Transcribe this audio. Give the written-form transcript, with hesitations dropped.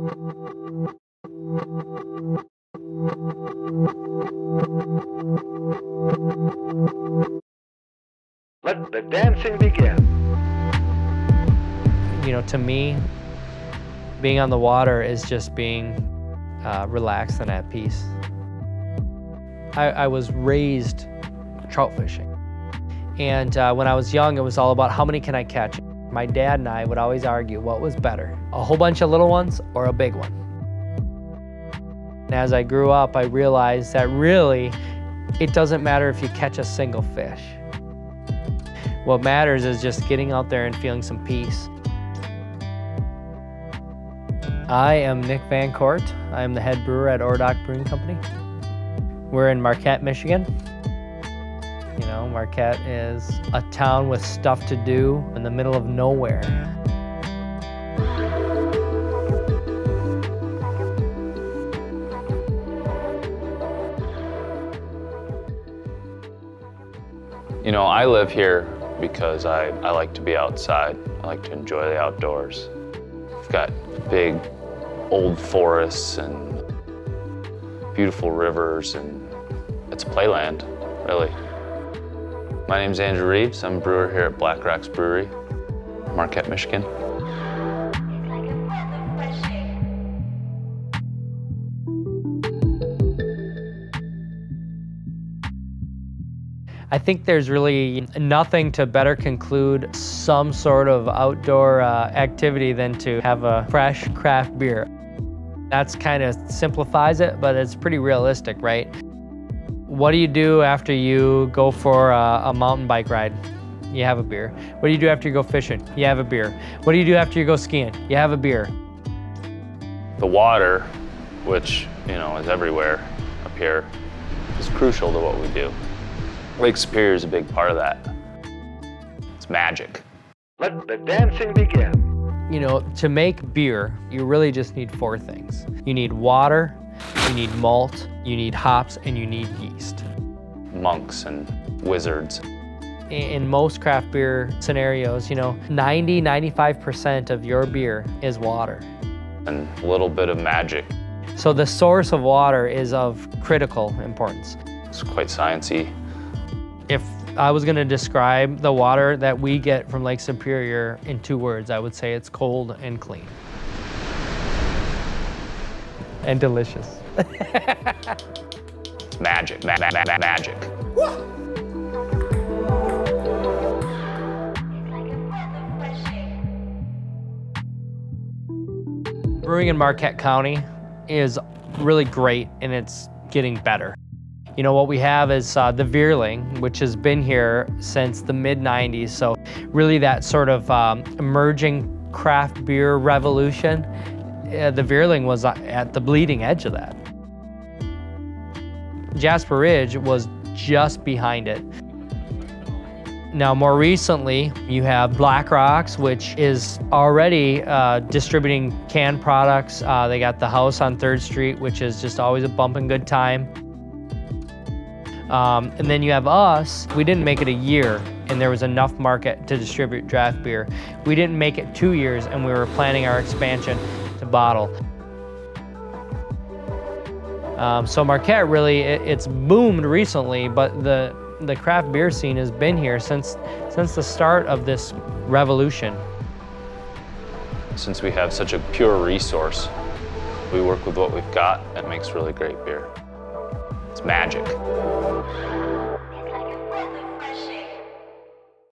Let the dancing begin. You know, to me, being on the water is just being relaxed and at peace. I was raised trout fishing. And when I was young, it was all about how many can I catch. My dad and I would always argue what was better, a whole bunch of little ones or a big one. And as I grew up, I realized that really, it doesn't matter if you catch a single fish. What matters is just getting out there and feeling some peace. I am Nick Van Court. I am the head brewer at Ordock Brewing Company. We're in Marquette, Michigan. You know, Marquette is a town with stuff to do in the middle of nowhere. You know, I live here because I like to be outside. I like to enjoy the outdoors. We've got big old forests and beautiful rivers, and it's playland, really. My name's Andrew Reeves. I'm a brewer here at Blackrocks Brewery, Marquette, Michigan. I think there's really nothing to better conclude some sort of outdoor activity than to have a fresh craft beer. That's kind of simplifies it, but it's pretty realistic, right? What do you do after you go for a mountain bike ride? You have a beer. What do you do after you go fishing? You have a beer. What do you do after you go skiing? You have a beer. The water, which, you know, is everywhere up here, is crucial to what we do. Lake Superior is a big part of that. It's magic. Let the dancing begin. You know, to make beer, you really just need 4 things. You need water, you need malt, you need hops, and you need yeast. Monks and wizards. In most craft beer scenarios, you know, 90–95% of your beer is water. And a little bit of magic. So the source of water is of critical importance. It's quite sciencey. If I was gonna describe the water that we get from Lake Superior in 2 words, I would say it's cold and clean. And delicious. It's magic, magic. Brewing in Marquette County is really great, and it's getting better. You know, what we have is the Vierling, which has been here since the mid-90s. So really that sort of emerging craft beer revolution, the Vierling was at the bleeding edge of that. Jasper Ridge was just behind it. Now, more recently, you have Blackrocks, which is already distributing canned products. They got the house on 3rd Street, which is just always a bumping good time. And then you have us. We didn't make it a year, and there was enough market to distribute draft beer. We didn't make it 2 years, and we were planning our expansion to bottle. So Marquette really, it's boomed recently, but the craft beer scene has been here since the start of this revolution. Since we have such a pure resource, we work with what we've got and it makes really great beer. It's magic.